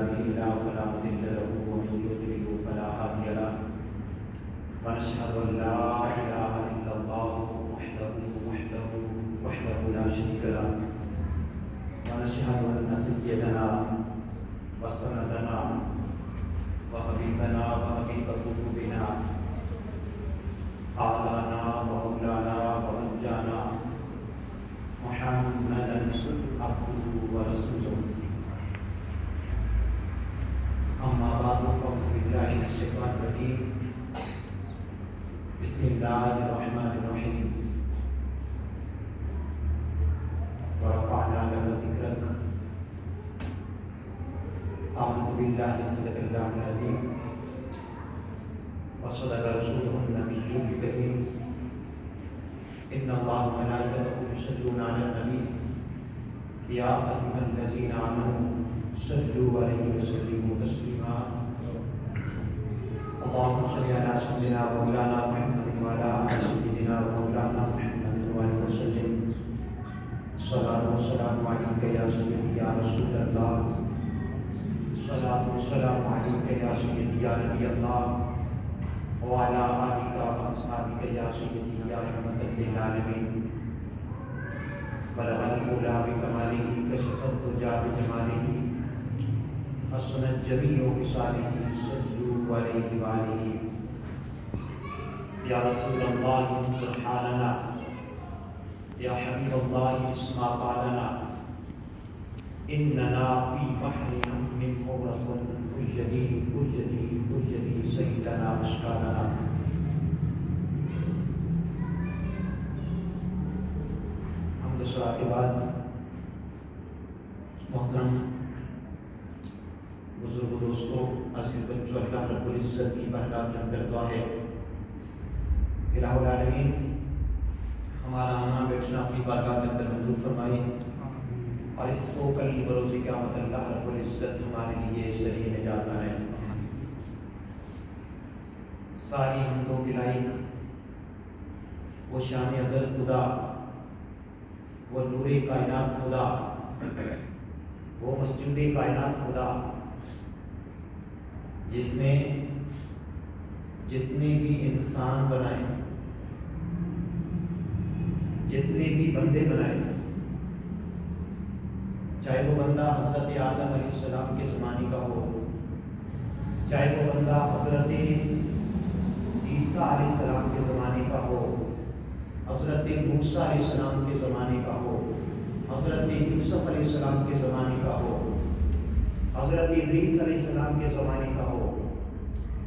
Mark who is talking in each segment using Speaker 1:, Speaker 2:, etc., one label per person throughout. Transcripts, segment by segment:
Speaker 1: يهده الله فلا مضل له ومن يضلل فلا هادي له ونشهد أن لا إله إلا الله وحده لا شريك له ونشهد أن سيدنا وسندنا وحبيبنا وحبيب قلوبنا أعلانا ومولانا ونجانا محمدا عبده ورسوله أما بعد فأعوذ بالله من الشيطان الرجيم بسم الله الرحمن الرحيم ورفعنا لك ذكرك آمنت بالله صدق الله العظيم وصدق رسوله النبي الكريم إن الله وملائكته يصلون على النبي يا أيها الذين آمنوا صلوا عليه وسلموا تسليما اللهم صل على سيدنا مولانا محمد وعلى آل سيدنا مولانا محمد وآله وسلم الصلاة والسلام عليك يا سيدي يا رسول الله الصلاة والسلام عليك يا سيدي يا نبي الله وعلى آلك وأصحابك يا سيدي يا رحمة للعالمين بلغ الأولى بكماله كشف الدجى بجماله حسن الجميع بصالح صلوا عليه وآله يا رسول الله سبحاننا يا حبيب الله اسمع قالنا إننا في بحر من مغرق كل جديد سيدنا مشكالنا حمد صلاة کے بعد محترم بزرگ دوستوں عزیز بچوں اللہ رب العزت کی برکات کے اندر دعا ہے الہ العالمین ہمارا آنا بیٹھنا اپنی بارگاہ کے اندر منظور فرمائے اور اس کو کل بروز قیامت اللہ رب العزت ہمارے لیے ذریعہ نجات بنائے ساری حمدوں کے لائق وہ شان ازل خدا وہ نور کائنات خدا وہ مسجد کائنات خدا جس نے جتنے بھی انسان بنائے جتنے بھی بندے بنائے چاہے وہ بندہ حضرت آدم علیہ السلام کے زمانے کا ہو چاہے وہ بندہ حضرت عیسیٰ علیہ السلام کے زمانے کا ہو حضرت موسیٰ علیہ السلام کے زمانے کا ہو حضرت یوسف علیہ السلام کے زمانے کا ہو حضرت ادریس علیہ السلام کے زمانے کا ہو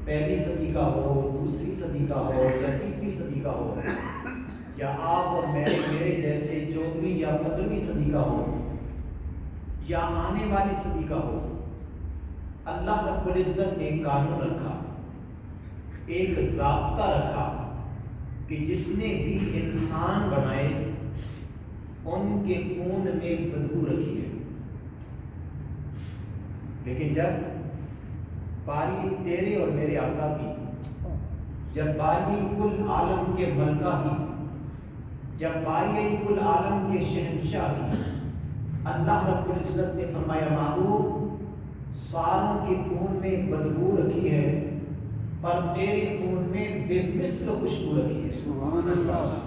Speaker 1: پہلی صدی کا ہو دوسری صدی کا ہو یا تیسری صدی کا ہو یا آپ اور میرے جیسے 14ویں یا 15ویں صدی کا ہو یا آنے والی صدی کا ہو اللہ رب العزت نے ایک قانون رکھا ایک ضابطہ رکھا کہ جتنے بھی انسان بنائے ان کے خون میں بدبو رکھی ہے لیکن جب باری تیرے اور میرے آقا کی جب باری کل عالم کے ملکہ کی جب باری کل عالم کے شہنشاہ کی اللہ رب العزت نے فرمایا محبوب ساروں کے خون میں بدبو رکھی ہے پر تیرے خون میں بے مثل خوشبو رکھی ہے سبحان اللہ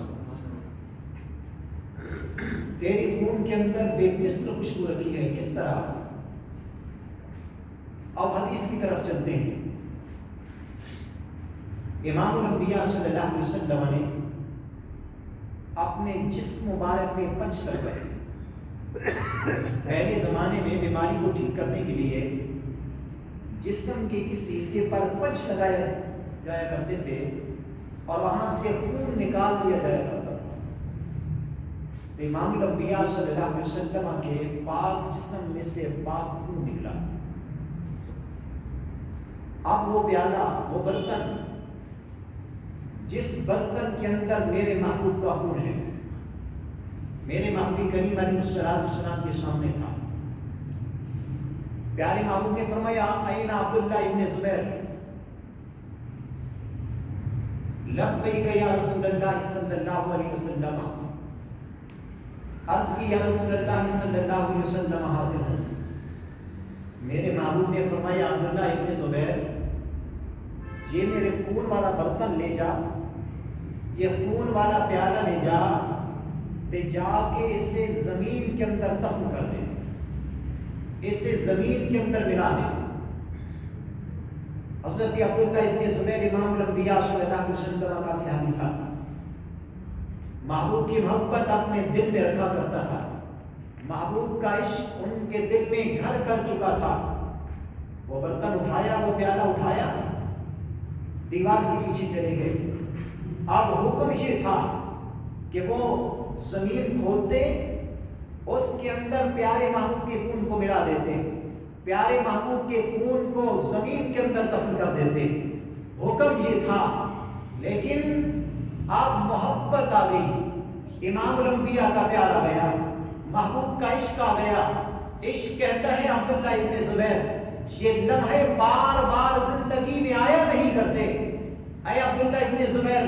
Speaker 1: تیرے خون کے اندر بے مثل خوشبو رکھی ہے کس طرح اب حدیث کی طرف چلتے ہیں امام الانبیاء صلی اللہ علیہ وسلم نے اپنے جسم مبارک میں پنچ لگائے پہلے زمانے میں بیماری کو ٹھیک کرنے کے لیے جسم کے کسی حصے پر پنچ لگایا جایا کرتے تھے اور وہاں سے خون نکال لیا جایا کرتا تھا تو امام الانبیاء صلی اللہ علیہ وسلم کے پاک جسم میں سے پاک خون نکلا اب وہ پیالہ وہ برتن جس برتن کے اندر میرے محبوب کا خون ہے میرے محبوب کریم علیہ السلام کے سامنے تھا پیارے محبوب نے فرمایا این عبداللہ ابن زبیر لبیک یا رسول اللہ صلی اللہ علیہ وسلم عرض کی یا رسول اللہ صلی اللہ علیہ وسلم حاضر ہوں میرے محبوب نے فرمایا عبداللہ ابن زبیر یہ میرے خون والا برتن لے جا، یہ خون والا پیالہ لے جا، تے جا کے اسے زمین کے اندر دفن کر دے، اسے زمین کے اندر ملا دے۔ حضرت عبداللہ ابن زبیر امام الانبیاء صلی اللہ علیہ وسلم کا صحابی تھا، محبوب کی محبت اپنے دل میں رکھا کرتا تھا، محبوب کا عشق ان کے دل میں گھر کر چکا تھا۔ وہ برتن اٹھایا، وہ پیالہ اٹھایا، دیوار کے پیچھے چلے گئے۔ اب حکم یہ تھا کہ وہ زمین کھودتے، اس کے اندر پیارے محبوب کے خون کو ملا دیتے، پیارے محبوب کے خون کو زمین کے اندر دفن کر دیتے، حکم یہ تھا۔ لیکن اب محبت آ گئی، امام الانبیاء کا پیار آ گیا، محبوب کا عشق آ گیا۔ عشق کہتا ہے عبداللہ ابن زبیر یہ لمحے بار بار زندگی میں آیا نہیں کرتے۔ اے عبداللہ ابن زبیر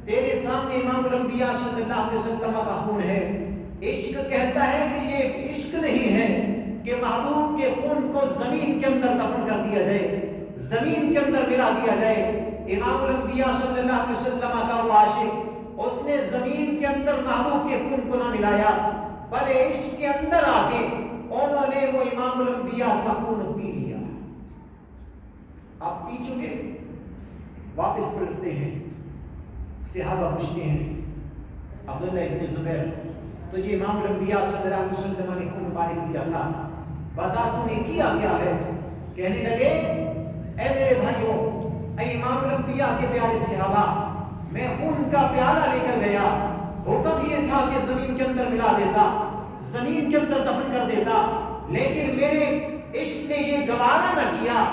Speaker 1: تیرے سامنے امام الانبیاء صلی اللہ علیہ وسلم کا خون ہے، عشق کہتا ہے کہ یہ عشق نہیں ہے کہ محبوب کے خون کو زمین کے اندر دفن کر دیا جائے، زمین کے اندر ملا دیا جائے۔ امام الانبیاء صلی اللہ علیہ وسلم کا وہ عاشق، اس نے زمین کے اندر محبوب کے خون کو نہ ملایا، بلکہ عشق کے اندر آ کے انہوں نے وہ امام الانبیاء کا خون پی لیا۔ آپ پی چکے، واپس پلٹتے ہیں، صحابہ پوچھتے ہیں عبداللہ ابن زبیر تجھے امام الانبیاء صلی اللہ علیہ وسلم نے خون مبارک دیا تھا، بتا تو نے کیا کیا ہے؟ کہنے لگے اے میرے بھائیوں، اے امام الانبیاء کے پیارے صحابہ، میں خون کا پیالہ لے کر گیا، حکم یہ تھا کہ زمین کے اندر ملا دیتا، زمین کے اندر دفن کر دیتا، لیکن میرے عشق نے یہ گوارا نہ کیا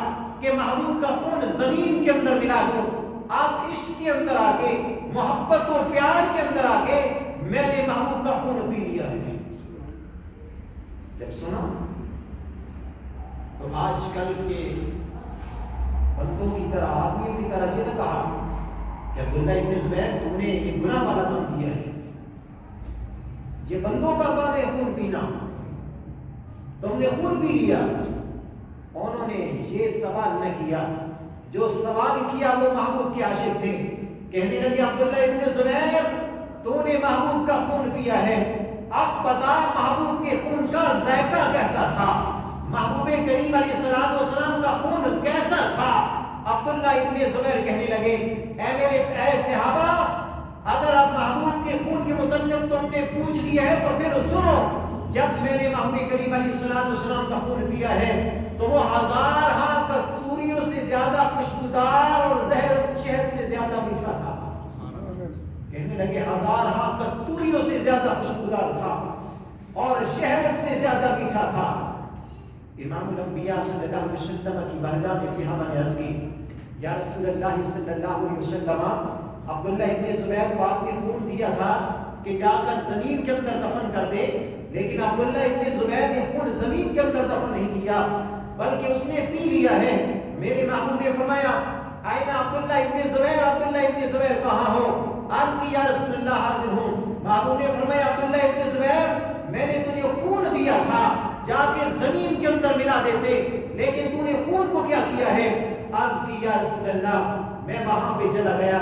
Speaker 1: کہ محبوب کا خون زمین کے اندر ملا دوں۔ آپ عشق کے اندر آ کے، محبت و پیار کے اندر آ کے میں نے محبوب کا خون پی لیا ہے۔ جب سنا تو آج کل کے بندوں کی طرح، آدمیوں کی طرح یہ نہ کہا کہ عبداللہ ابن زبیر تو نے یہ گناہ والا کام کیا ہے، یہ بندوں کا کام ہے خون پینا، تم نے خون پی لیا۔ انہوں نے یہ سوال نہ کیا، جو سوال کیا وہ محبوب کے عاشق تھے، کہنے لگے عبداللہ ابن زبیر تو نے محبوب کا خون پیا ہے، اب بتا محبوب کے خون کا ذائقہ کیسا تھا، محبوب کریم علیہ السلام کا خون کیسا تھا۔ عبداللہ ابن زبیر کہنے لگے اے صحابہ، اگر اب محبوب کے خون کے متعلق تم نے پوچھ لیا ہے تو پھر سنو، جب میں نے محبوب کریم علیہ السلام کا خون پیا ہے تو وہ ہزارہا کستوریوں سے زیادہ خوشبودار اور زہر شہد سے زیادہ میٹھا تھا۔ کہنے لگے ہزارہا کستوریوں سے زیادہ خوشبودار تھا اور شہد سے زیادہ میٹھا تھا۔ امام الانبیاء صلی اللہ علیہ وسلم کی بارگاہ میں صحابہ نے عرض کی یا رسول اللہ صلی اللہ علیہ وسلم، عبداللہ ابن زبیر کو آپ نے خون دیا تھا کہ جا کر زمین کے اندر دفن کر دے، لیکن عبداللہ ابن زبیر نے خون زمین کے اندر دفن نہیں کیا بلکہ اس نے پی لیا ہے۔ میرے محبوب نے فرمایا آئین عبداللہ ابن زبیر، عبداللہ ابن زبیر کہاں ہو؟ عرض کی یا رسول اللہ حاضر ہوں۔ محبوب نے فرمایا عبداللہ ابن زبیر میں نے تجھے خون دیا تھا جا کے زمین کے اندر ملا دیتے، لیکن تو نے خون کو کیا کیا ہے؟ عرض کی یا رسول اللہ میں وہاں پہ چلا گیا،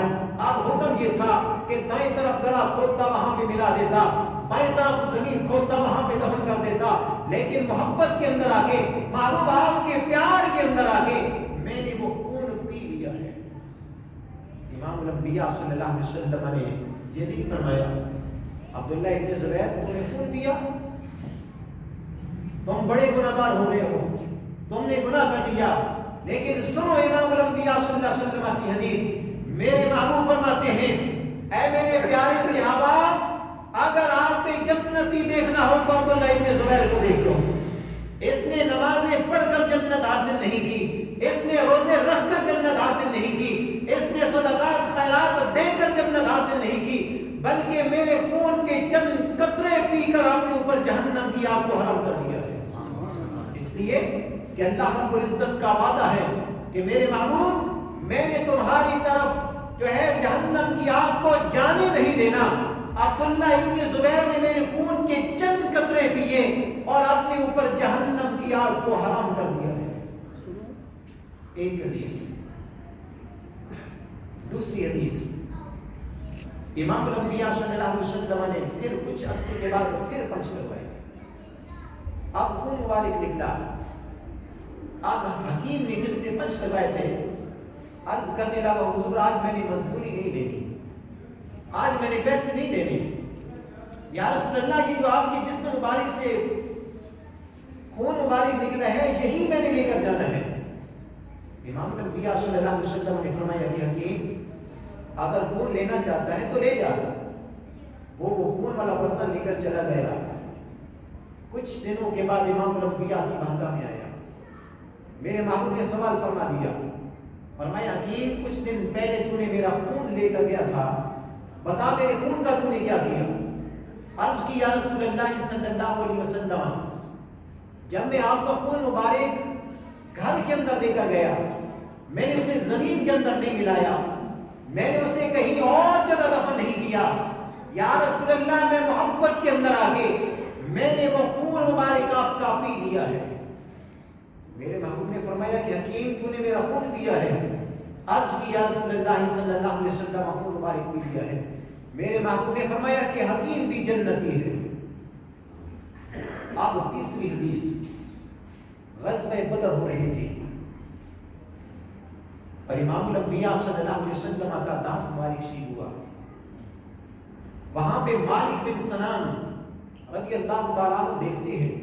Speaker 1: اب حکم یہ تھا کہ دائیں طرف گڑا کھودتا وہاں پہ ملا دیتا، بائیں طرف زمین کھودتا وہاں پہ دفن کر دیتا، لیکن محبت کے اندر آ کے، محبوب آپ کے پیار کے اندر آ کے میں نے وہ خون پی لیا ہے۔ امام الانبیاء صلی اللہ علیہ وسلم نے یہ نہیں فرمایا عبداللہ ابن زبیر تم نے خون پیا، تم بڑے گناہگار ہو گئے ہو، تم نے گناہ کر لیا، لیکن سنو امام الانبیاء صلی اللہ علیہ وسلم کی حدیث، میرے محبوب فرماتے ہیں اے میرے پیارے صحابہ، اگر آپ نے جنتی دیکھنا ہو تو عبداللہ ابن زبیر کو دیکھ لو، اس نے نمازیں پڑھ کر جنت حاصل نہیں کی، اس نے روزے رکھ کر جنت حاصل نہیں کی، اس نے صدقات خیرات دے کر جنت حاصل نہیں کی، بلکہ میرے خون کے چند قطرے پی کر اپنے اوپر جہنم کی آگ کو حرام کر دیا ہے۔ اس لیے کہ اللہ رب العزت کا وعدہ ہے کہ میرے محبوب میں نے تمہاری طرف جو ہے جہنم کی آگ کو جانے نہیں دینا۔ عبداللہ ابن زبیر نے میرے خون کے چند قطرے پیے اور اپنے اوپر جہنم کی کی آگ کو حرام کر دیا ہے۔ ایک حدیث۔ دوسری حدیث، امام الانبیاء صلی اللہ علیہ وسلم نے پھر کچھ عرصے کے بعد پھر پنچ لگوائے، اب خون مبارک نکلا۔ اب حکیم نے جس نے پنچ لگائے تھے عرض کرنے لگا، حضور آج میں نے مزدوری نہیں لینی، آج میں نے پیسے نہیں لینے، یا رسول اللہ یہ جو آپ کے جسم مبارک سے خون مبارک نکلا ہے یہی میں نے لے کر جانا ہے۔ امام الانبیاء صلی اللہ علیہ وسلم نے فرمایا کہ حکیم اگر خون لینا چاہتا ہے تو لے جا۔ وہ خون والا برتن لے کر چلا گیا۔ کچھ دنوں کے بعد امام الانبیاء کی بارگاہ میں آیا، میرے محبوب نے سوال فرما دیا، فرمایا حکیم کچھ دن پہلے تو نے میرا خون لے کر گیا تھا، بتا میرے خون کا تو نے کیا کیا؟ عرض کی یا رسول اللہ صلی اللہ علیہ وسلم جب میں آپ کا خون مبارک گھر کے اندر لے کر گیا میں نے اسے زمین کے اندر نہیں ملایا، میں نے اسے کہیں اور جگہ دفن نہیں کیا، یا رسول اللہ میں محبت کے اندر آگے میں نے وہ خون مبارک آپ کا پی لیا ہے۔ میرے محبوب نے فرمایا کہ حکیم تو نے میرا خون پیا ہے؟ عرض کی یا رسول اللہ صلی اللہ علیہ وسلم خون مبارک پی لیا ہے۔ میرے محبوب نے فرمایا کہ حکیم بھی جنتی ہے۔ اب تیسری حدیث، غزوہ بدر ہو رہی تھی اور امام الانبیاء صلی اللہ علیہ وسلم کا دانت مبارک شہید ہوا۔ وہاں پہ مالک بن سنان رضی اللہ تعالیٰ عنہ دیکھتے ہیں،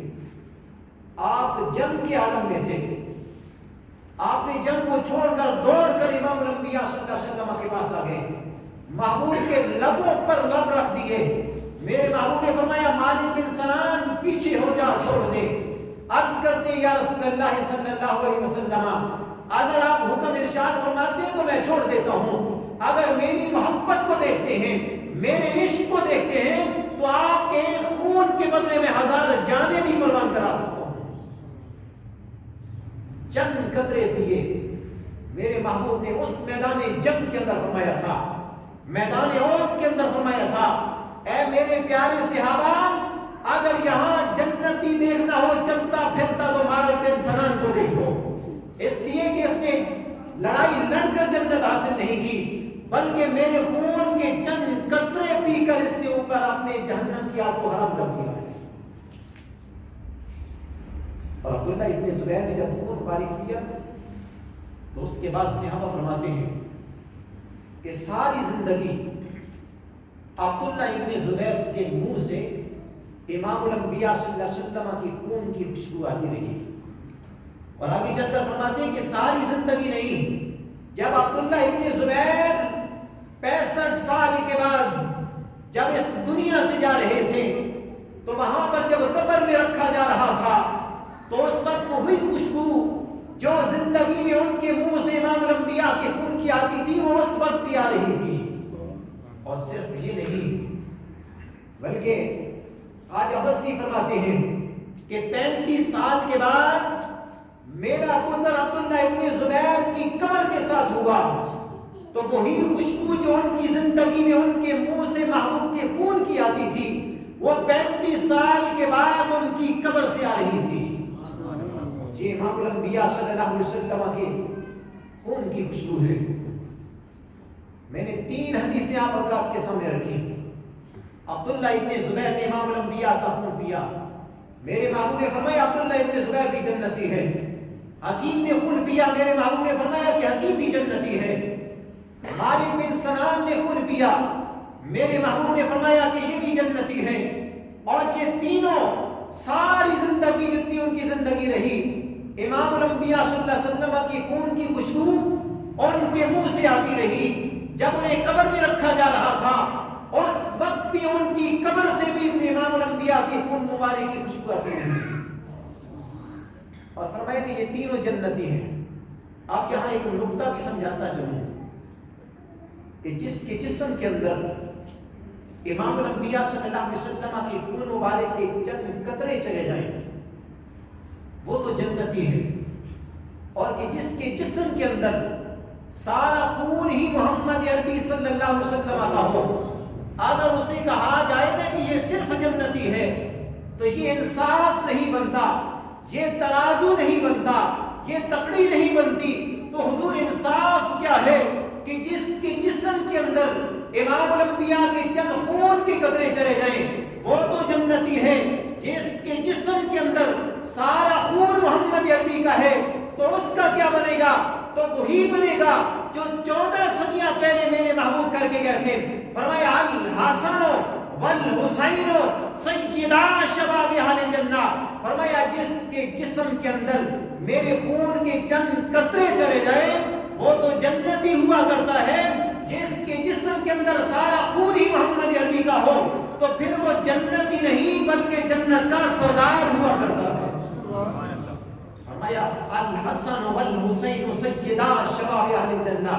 Speaker 1: آپ جنگ کے عالم میں تھے، آپ نے جنگ کو چھوڑ کر دوڑ کر امام الانبیاء صلی اللہ علیہ وسلم کے پاس آ گئے، محبوب کے لبوں پر لب رکھ دیے۔ میرے محبوب نے فرمایا مالک بن سنان پیچھے ہو جا، چھوڑ دے۔ عرض کرتے یا رسول اللہ صلی اللہ علیہ وسلم اگر آپ حکم ارشاد فرماتے ہیں تو میں چھوڑ دیتا ہوں، اگر میری محبت کو دیکھتے ہیں، میرے عشق کو دیکھتے ہیں تو آپ کے خون کے بدلے میں 1000 جانیں بھی قربان کرا سکتا ہوں۔ چند قطرے پیے۔ میرے محبوب نے اس میدان جنگ کے اندر فرمایا تھا، میدان احد کے اندر فرمایا تھا، اے میرے پیارے صحابہ اگر یہاں جنتی دیکھنا ہو چلتا پھرتا تو مالک بن سنان کو دیکھ لو، اس لیے کہ اس نے لڑائی لڑ کر جنت حاصل نہیں کی بلکہ میرے خون کے چند قطرے پی کر اس نے اوپر اپنے جہنم کی آگ کو حرام کر دیا ہے۔ اور عبداللہ ابن زبیر نے جب خون مبارک کیا تو اس کے بعد صحابہ فرماتے ہیں کہ ساری زندگی عبداللہ ابن زبیر کے منہ سے امام الانبیاء صلی اللہ علیہ وسلم کی خون کی خوشبو آتی رہی، اور آگے چل کر فرماتے ہیں کہ ساری زندگی نہیں، جب عبداللہ ابن زبیر 65 سال کے بعد جب اس دنیا سے جا رہے تھے تو وہاں پر جب قبر میں رکھا جا رہا تھا تو اس وقت وہی خوشبو جو زندگی میں ان کے منہ سے امام الانبیاء کے خون کی آتی تھی وہ اس وقت بھی آ رہی تھی۔ اور صرف یہ نہیں بلکہ آج ابسری فرماتے ہیں کہ 35 سال کے بعد میرا گزر عبداللہ ابن زبیر کی قبر کے ساتھ ہوا تو وہی خوشبو جو ان کی زندگی میں ان کے منہ سے محبوب کے خون کی آتی تھی وہ 35 سال کے بعد ان کی قبر سے آ رہی تھی۔ یہ امام الانبیاء صلی اللہ علیہ وسلم کے خون کی خوشبو ہے۔ میں نے 3 حدیثیں آپ حضرات کے سامنے رکھی۔ عبداللہ ابن زبیر نے امام الانبیاء کا خون پیا، میرے محبوب نے فرمایا عبداللہ ابن زبیر بھی جنتی ہے۔ حکیم نے خون پیا، میرے محبوب نے فرمایا کہ حکیم بھی جنتی ہے۔ مالک بن سنان نے خون پیا، میرے محبوب نے فرمایا کہ یہ بھی جنتی ہے۔ اور یہ تینوں ساری زندگی جتنی ان کی زندگی رہی امام الانبیاء صلی اللہ علیہ وسلم کی خون کی خوشبو اور ان کے منہ سے آتی رہی۔ جب انہیں قبر میں رکھا جا رہا تھا اس وقت بھی ان کی قبر سے بھی امام الانبیاء کی خون مبارک کی خوشبو آتی رہی۔ اور فرمایا کہ یہ تینوں جنتی ہیں۔ آپ یہاں ایک نقطہ بھی سمجھاتا چلوں کہ جس کے جسم کے اندر امام الانبیاء صلی اللہ علیہ وسلم کی خون مبارک کے چند قطرے چلے جائیں وہ تو جنتی ہے، اور کہ جس کے جسم کے اندر سارا خون ہی محمد عربی صلی اللہ علیہ وسلم کا ہو، اگر اسے کہا جائے نا کہ یہ صرف جنتی ہے تو یہ انصاف نہیں بنتا، یہ ترازو نہیں بنتا، یہ تکڑی نہیں بنتی، تو حضور انصاف کیا ہے کہ جس کے جسم کے اندر امام الانبیاء کے چند خون کے قطرے چلے جائیں وہ تو جنتی ہے، جس کے جسم کے اندر سارا خون محمد عربی کا ہے تو اس کا کیا بنے گا؟ تو وہی بنے گا جو 14 صدیاں پہلے میرے محبوب کر کے گئے تھے۔ فرمایا الحسن والحسین سیدا شباب اہل الجنہ، فرمایا جس کے جسم کے اندر میرے خون کے چند قطرے چلے جائیں وہ تو جنتی ہوا کرتا ہے، جس کے جسم کے اندر سارا خون ہی محمد عربی کا ہو تو پھر وہ جنتی نہیں بلکہ جنت کا سردار ہوا کرتا ہے۔ فرمایا الحسن والحسین سیدا شباب اہل الجنہ،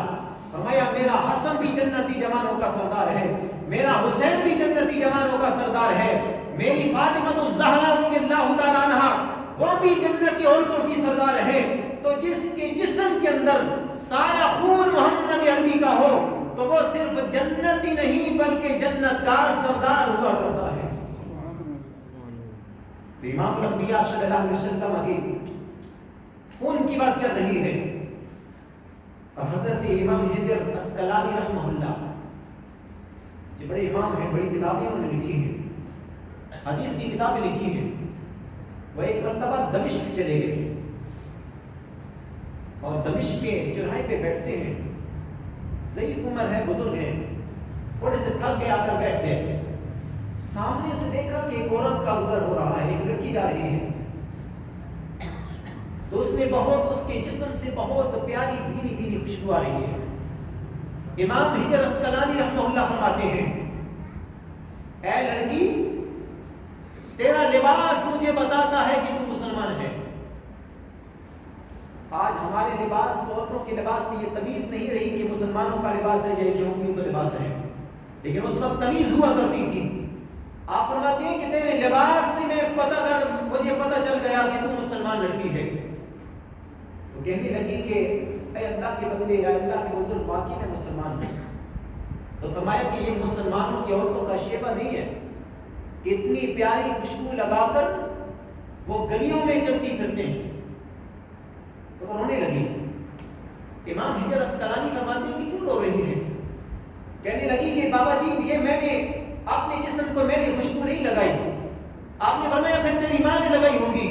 Speaker 1: فرمایا میرا حسن بھی جنتی جوانوں کا سردار ہے، میرا حسین بھی جنتی جوانوں کا سردار ہے، میری فاطمہ الزہرا رضی اللہ تعالیٰ عنہا وہ بھی جنتی عورتوں کی سردار ہے۔ تو جس کے جسم کے اندر سارا خون محمد عربی کا ہو تو وہ صرف جنتی نہیں بلکہ جنت کا سردار ہوا کرتا ہے۔ امام الانبیاء صلی اللہ علیہ وسلم کی خون کی بات چل رہی ہے اور حضرت امام حجر عسقلانی رحمہ اللہ یہ بڑے امام ہیں، بڑی کتابیں انہوں نے لکھی ہیں، حدیث کی کتابیں لکھی ہیں۔ وہ ایک مرتبہ دمشق چلے گئے اور دمشق کے چوراہے پہ بیٹھتے ہیں، ضعیف عمر ہے، بزرگ ہیں، تھوڑے سے تھک کے آ کر بیٹھ گئے، سامنے سے دیکھا کہ ایک عورت کا گزر ہو رہا ہے، ایک لڑکی جا رہی ہے، تو اس نے بہت اس کے جسم سے بہت پیاری بھیری بھیری خوشبو آ رہی ہے۔ امام حجر عسقلانی رحمہ اللہ فرماتے ہیں اے لڑکی تیرا لباس مجھے بتاتا ہے کہ تو مسلمان ہے۔ آج ہمارے لباس عورتوں کے لباس میں یہ تمیز نہیں رہی کہ مسلمانوں کا لباس ہے یا یہودیوں کا لباس ہے، لیکن اس وقت تمیز ہوا کرتی تھی۔ آپ فرماتے ہیں کہ تیرے لباس سے مجھے پتہ چل گیا کہ تو مسلمان لڑکی ہے۔ تو کہنے لگی کہ اے اللہ کے بندے، اے اللہ کے بزرگ، واقعی میں مسلمان ہوں۔ تو فرمایا کہ یہ مسلمانوں کی عورتوں کا شیبہ نہیں ہے کہ اتنی پیاری خوشبو لگا کر وہ گلیوں میں چلتی پھرتے ہیں۔ تو وہ رونے لگی۔ امام حجر عسقلانی فرماتے ہیں کہ کیوں رو رہی ہے؟ کہنے لگی کہ بابا جی یہ میں نے اپنے جسم کو میں نے خوشبو نہیں لگائی۔ آپ نے فرمایا پھر تیری ماں نے لگائی ہوگی۔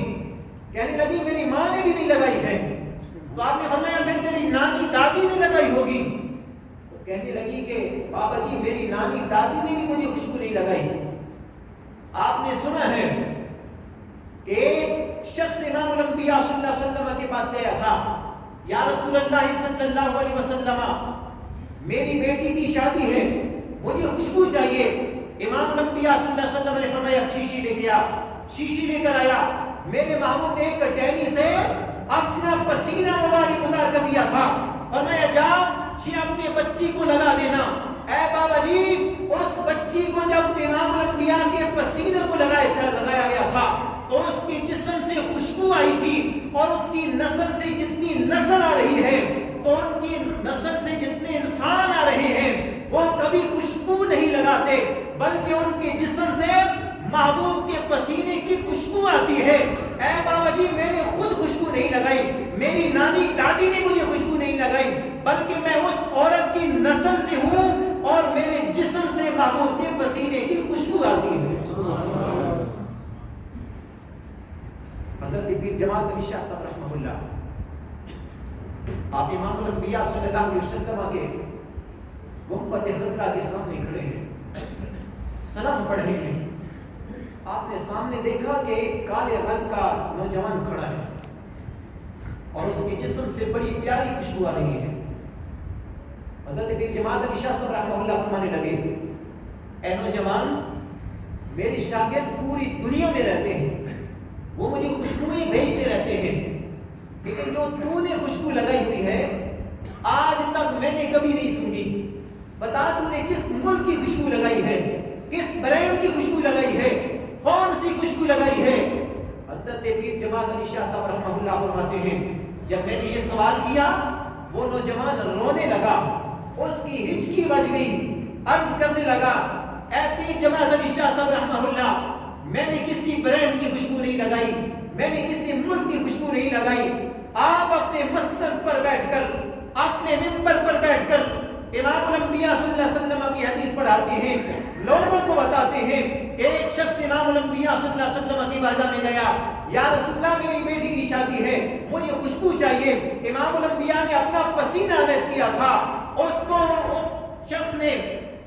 Speaker 1: کہنے لگی میری ماں نے بھی نہیں لگائی ہے۔ تو آپ نے فرمایا پھر تیری نانی دادی نے لگائی ہوگی۔ تو کہنے لگی کہ بابا جی میری نانی دادی نے بھی مجھے خوشبو نہیں لگائی۔ آپ نے سنا ہے کہ ایک شخص امام الانبیاء صلی اللہ علیہ وسلم کے پاس گیا تھا، یا رسول اللہ صلی اللہ علیہ وسلم میری بیٹی کی شادی ہے، مجھے خوشبو چاہیے۔ امام الانبیاء صلی اللہ علیہ وسلم نے فرمایا شیشی لے کے آ۔ شیشی لے کر آیا، میرے محبوب نے ایک ٹہنی سے اپنا پسینہ مبارک اتار کر دیا تھا، فرمایا جا یہ اپنے بچی کو لگا دینا۔ اے بابا جی اس بچی کو جب امام الانبیاء کے پسینے کو لگایا گیا تھا تو اس کے جسم سے خوشبو آئی تھی، اور اس کی نسل سے جتنی نسل آ رہی ہے تو ان کی نسل سے جتنے انسان آ رہے ہیں وہ کبھی خوشبو نہیں لگاتے بلکہ ان کے جسم سے محبوب کے پسینے کی خوشبو آتی ہے۔ اے بابا جی میں نے خود خوشبو نہیں لگائی، میری نانی دادی نے مجھے خوشبو نہیں لگائی، بلکہ میں اس عورت کی نسل سے ہوں اور میرے جسم سے محبوب کے پسینے کی خوشبو آتی ہے۔ حضرت پیر جماعت علی شاہ صاحب رحمہ اللہ آپ امام الانبیاء صلی اللہ علیہ وسلم کے گنبد خضرا کے سامنے کھڑے ہیں، سلام پڑھ رہے ہیں۔ آپ نے سامنے دیکھا کہ ایک کالے رنگ کا نوجوان کھڑا ہے اور اس کے جسم سے بڑی پیاری خوشبو آ رہی ہے۔ حضرت پیر جماعت علی شاہ صاحب رحمہ اللہ فرمانے لگے اے نوجوان میرے شاگرد پوری دنیا میں رہتے ہیں، وہ مجھے خوشبوئیں بھیجتے رہتے ہیں، لیکن جو تو نے خوشبو لگائی ہوئی ہے آج تک میں نے کبھی نہیں سنی۔ بتا تو نے کس ملک کی خوشبو لگائی ہے، کس برانڈ کی خوشبو لگائی ہے، کون سی خوشبو لگائی ہے؟ حضرت پیر جماعت علی شاہ صاحب رحمہ اللہ فرماتے ہیں جب میں نے یہ سوال کیا وہ نوجوان رونے لگا، اس کی ہچکی بج گئی، عرض کرنے لگا اے پیر جماعت علی شاہ صاحب رحمہ اللہ میں نے کسی برانڈ کی خوشبو نہیں لگائی، میں نے کسی ملک کی خوشبو نہیں لگائی. آپ اپنے مسند پر بیٹھ کر، اپنے ممبر پر بیٹھ کر امام الانبیاء صلی اللہ علیہ وسلم کی حدیث پڑھاتے ہیں، لوگوں کو بتاتے ہیں. ایک شخص امام الانبیاء صلی اللہ علیہ وسلم کی بارگاہ میں گیا، یا رسول اللہ میری بیٹی کی شادی ہے، مجھے خوشبو چاہیے. امام الانبیاء نے اپنا پسینہ علیحدہ کیا تھا. اس شخص نے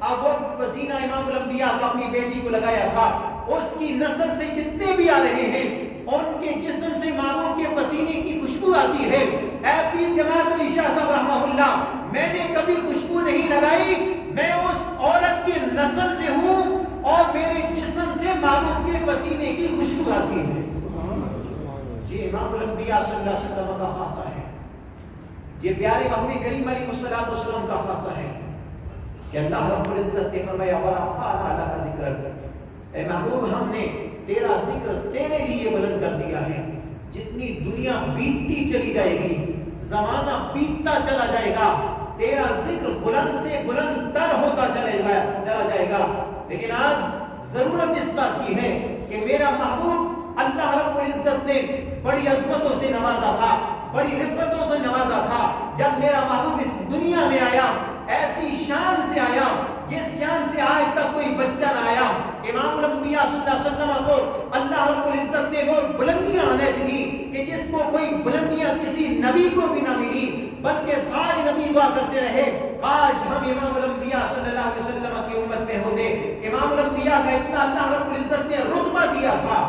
Speaker 1: وہ پسینہ امام الانبیاء کا اپنی بیٹی کو لگایا تھا. اس کی نسل سے جتنے بھی آ رہے ہیں ان کے جسم سے محبوب کے پسینے کی خوشبو آتی ہے. اے پیر جماعت علی شاہ صاحب رحمہ اللہ، میں نے کبھی خوشبو نہیں لگائی، میں اس عورت کی نسل سے ہوں اور میرے جسم سے محبوب کے پسینے کی خوشبو آتی ہے. یہ امام الانبیاء صلی اللہ علیہ وسلم کا خاصہ ہے. یہ پیارے محبوب کریم علیہ الصلوۃ والسلام کا خاصہ ہے کہ اللہ رب العزت نے فرمایا ورفعنا لک ذکرک، اے محبوب ہم نے تیرا ذکر تیرے لیے بلند کر دیا ہے. جتنی دنیا بیتتی چلی جائے گی، زمانہ بیتتا چلا جائے گا، تیرا ذکر بلند سے بلند تر ہوتا چلا جائے گا. لیکن آج ضرورت اس بات کی ہے کہ میرا محبوب اللہ رب العزت نے بڑی عظمتوں سے نوازا تھا، بڑی رفتوں سے نوازا تھا. جب میرا محبوب اس دنیا میں آیا ایسی شان سے آیا جس شان سے آج تک کوئی بچہ نہ آیا. امام الانبیاء صلی اللہ علیہ وسلم کو اللہ رب العزت نے وہ بلندیاں عنایت کی کہ جس کو کوئی بلندیاں کسی نبی کو بھی نہ ملی، بلکہ سارے نبی دعا کرتے رہے کاش ہم امام الانبیاء صلی اللہ علیہ وسلم کی امت میں ہوتے. امام الانبیاء کا اتنا اللہ رب العزت نے رتبہ دیا تھا